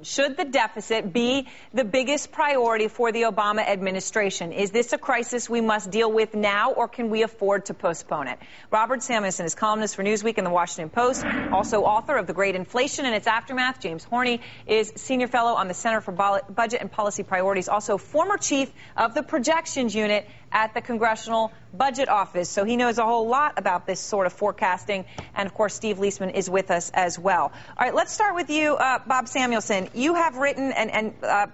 Should the deficit be the biggest priority for the Obama administration? Is this a crisis we must deal with now, or can we afford to postpone it? Robert Samuelson is columnist for Newsweek and the Washington Post, also author of The Great Inflation and Its Aftermath. James Horney is senior fellow on the Center for Budget and Policy Priorities, also former chief of the projections unit at the Congressional Budget Office. So he knows a whole lot about this sort of forecasting. And, of course, Steve Liesman is with us as well. All right, let's start with you, Bob Samuelson. You have written,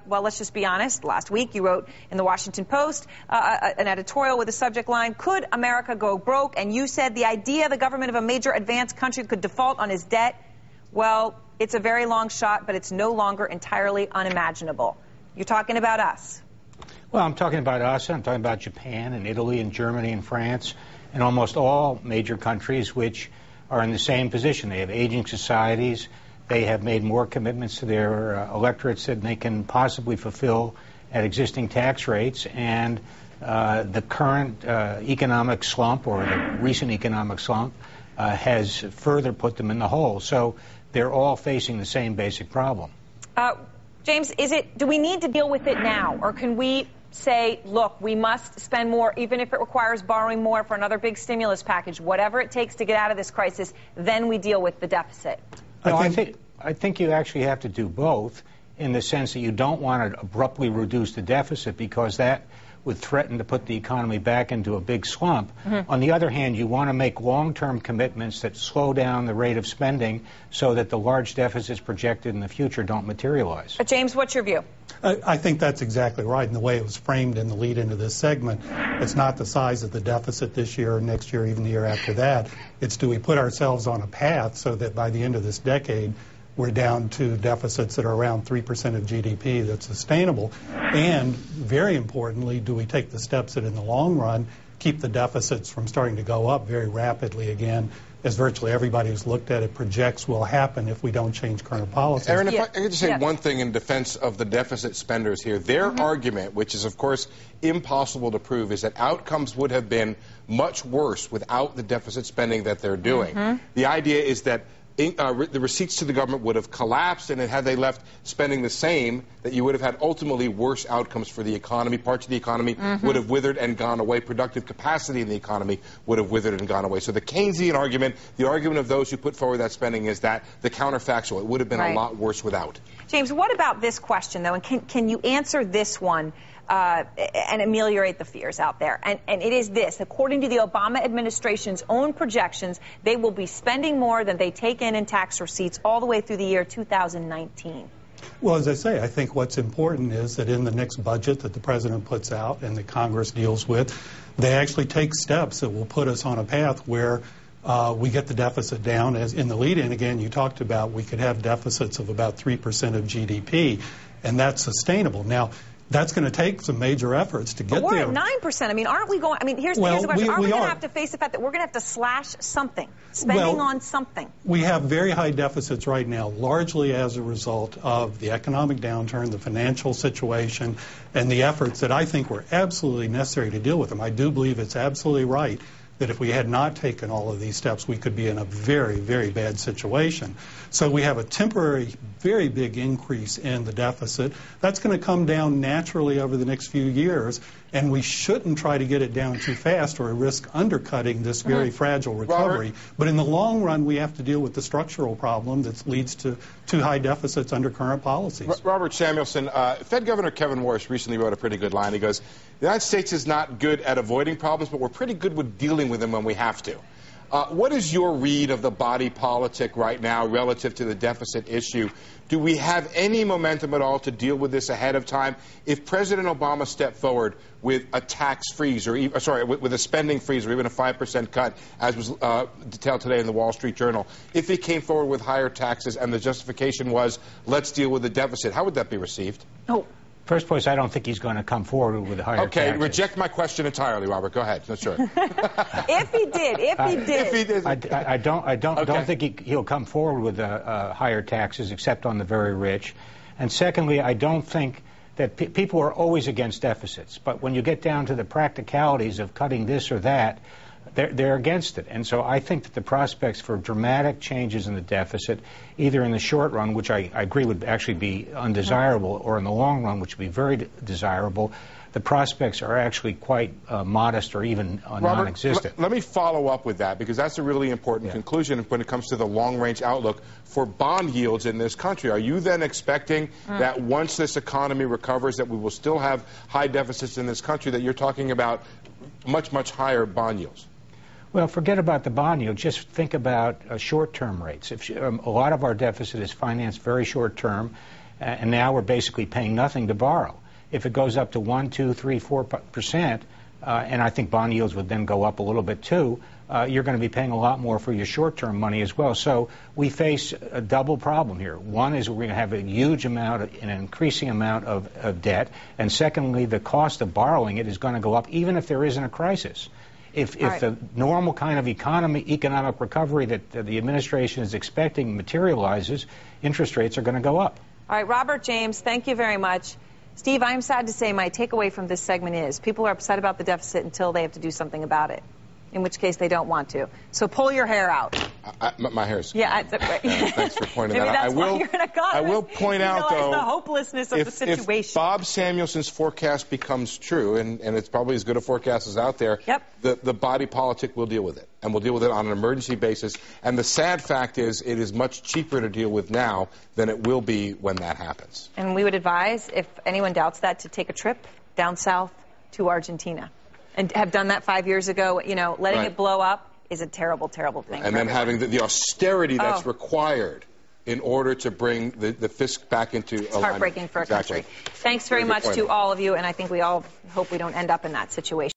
well, let's just be honest, last week you wrote in the Washington Post an editorial with the subject line, "Could America go broke?" And you said the idea the government of a major advanced country could default on its debt, well, it's a very long shot, but it's no longer entirely unimaginable. You're talking about us. Well, I'm talking about us. I'm talking about Japan and Italy and Germany and France and almost all major countries which are in the same position. They have aging societies. They have made more commitments to their electorates than they can possibly fulfill at existing tax rates. And the current economic slump, or the recent economic slump, has further put them in the hole. So they're all facing the same basic problem. James, do we need to deal with it now, or can we say, look, we must spend more, even if it requires borrowing more for another big stimulus package, whatever it takes to get out of this crisis, then we deal with the deficit? No, I think you actually have to do both, in the sense that you don't want to abruptly reduce the deficit, because that would threaten to put the economy back into a big slump. Mm-hmm. On the other hand, you want to make long-term commitments that slow down the rate of spending so that the large deficits projected in the future don't materialize. James, what's your view? I think that's exactly right. And the way it was framed in the lead into this segment, it's not the size of the deficit this year or next year, even the year after that. It's, do we put ourselves on a path so that by the end of this decade, we're down to deficits that are around 3% of GDP that's sustainable? And very importantly, do we take the steps that in the long run keep the deficits from starting to go up very rapidly again, as virtually everybody who's looked at it projects will happen if we don't change current policies? Aaron, if I could just say one thing in defense of the deficit spenders here. Their argument, which is, of course, impossible to prove, is that outcomes would have been much worse without the deficit spending that they're doing. The idea is that the receipts to the government would have collapsed, and had they left spending the same, that you would have had ultimately worse outcomes for the economy. Parts of the economy would have withered and gone away. Productive capacity in the economy would have withered and gone away. So the Keynesian argument, the argument of those who put forward that spending, is that the counterfactual. It would have been a lot worse without. James, what about this question, though? And can you answer this one? And ameliorate the fears out there. And it is this. According to the Obama administration's own projections, they will be spending more than they take in tax receipts all the way through the year 2019. Well, as I say, I think what's important is that in the next budget that the president puts out and that Congress deals with, they actually take steps that will put us on a path where we get the deficit down. As in the lead-in, again, you talked about we could have deficits of about 3% of GDP, and that's sustainable. Now, that's going to take some major efforts to get there. We're at 9%. I mean, aren't we going? I mean, here's the question. Aren't we going to have to face the fact that we're going to have to slash something, spending on something? We have very high deficits right now, largely as a result of the economic downturn, the financial situation, and the efforts that I think were absolutely necessary to deal with them. I do believe it's absolutely right that if we had not taken all of these steps, we could be in a very, very bad situation. So we have a temporary, very big increase in the deficit. That's going to come down naturally over the next few years, and we shouldn't try to get it down too fast or risk undercutting this very fragile recovery. But in the long run, we have to deal with the structural problem that leads to too high deficits under current policies. Robert Samuelson, Fed Governor Kevin Warsh recently wrote a pretty good line. He goes, the United States is not good at avoiding problems, but we're pretty good with dealing with them when we have to. What is your read of the body politic right now relative to the deficit issue? Do we have any momentum at all to deal with this ahead of time? If President Obama stepped forward with a tax freeze, or with a spending freeze, or even a 5% cut, as was detailed today in the Wall Street Journal, if he came forward with higher taxes and the justification was, let's deal with the deficit, how would that be received? First place, I don't think he's going to come forward with higher taxes. Okay, reject my question entirely, Robert. Go ahead. No, sure. If he did. I don't think he'll come forward with higher taxes, except on the very rich. And secondly, I don't think that people are always against deficits. But when you get down to the practicalities of cutting this or that, they're against it. And so I think that the prospects for dramatic changes in the deficit, either in the short run, which I agree would actually be undesirable, or in the long run, which would be very desirable, the prospects are actually quite modest or even non-existent. Let me follow up with that, because that's a really important conclusion when it comes to the long-range outlook for bond yields in this country. Are you then expecting that once this economy recovers, that we will still have high deficits in this country, that you're talking about much, much higher bond yields? Well, forget about the bond yield. Just think about short-term rates. If a lot of our deficit is financed very short-term, and now we're basically paying nothing to borrow. If it goes up to 1, 2, 3, 4%, and I think bond yields would then go up a little bit too, you're going to be paying a lot more for your short-term money as well. So we face a double problem here. One is we're going to have a huge amount, an increasing amount of debt, and secondly, the cost of borrowing it is going to go up even if there isn't a crisis. If the normal kind of economic recovery that the administration is expecting materializes, interest rates are going to go up. All right, Robert, James, thank you very much. Steve, I'm sad to say my takeaway from this segment is people are upset about the deficit until they have to do something about it, in which case they don't want to. So pull your hair out. My hair's... Yeah. Thanks for pointing that out. Maybe that's why you're in a Congress. I will point out, though, the hopelessness of the situation. If Bob Samuelson's forecast becomes true, and it's probably as good a forecast as out there, the body politic will deal with it. And we'll deal with it on an emergency basis. And the sad fact is it is much cheaper to deal with now than it will be when that happens. And we would advise, if anyone doubts that, to take a trip down south to Argentina. And have done that 5 years ago. You know, letting it blow up is a terrible, terrible thing. And then having the austerity that's required in order to bring the fisc back into alignment. It's heartbreaking for a country. Thanks very much to all of you, and I think we all hope we don't end up in that situation.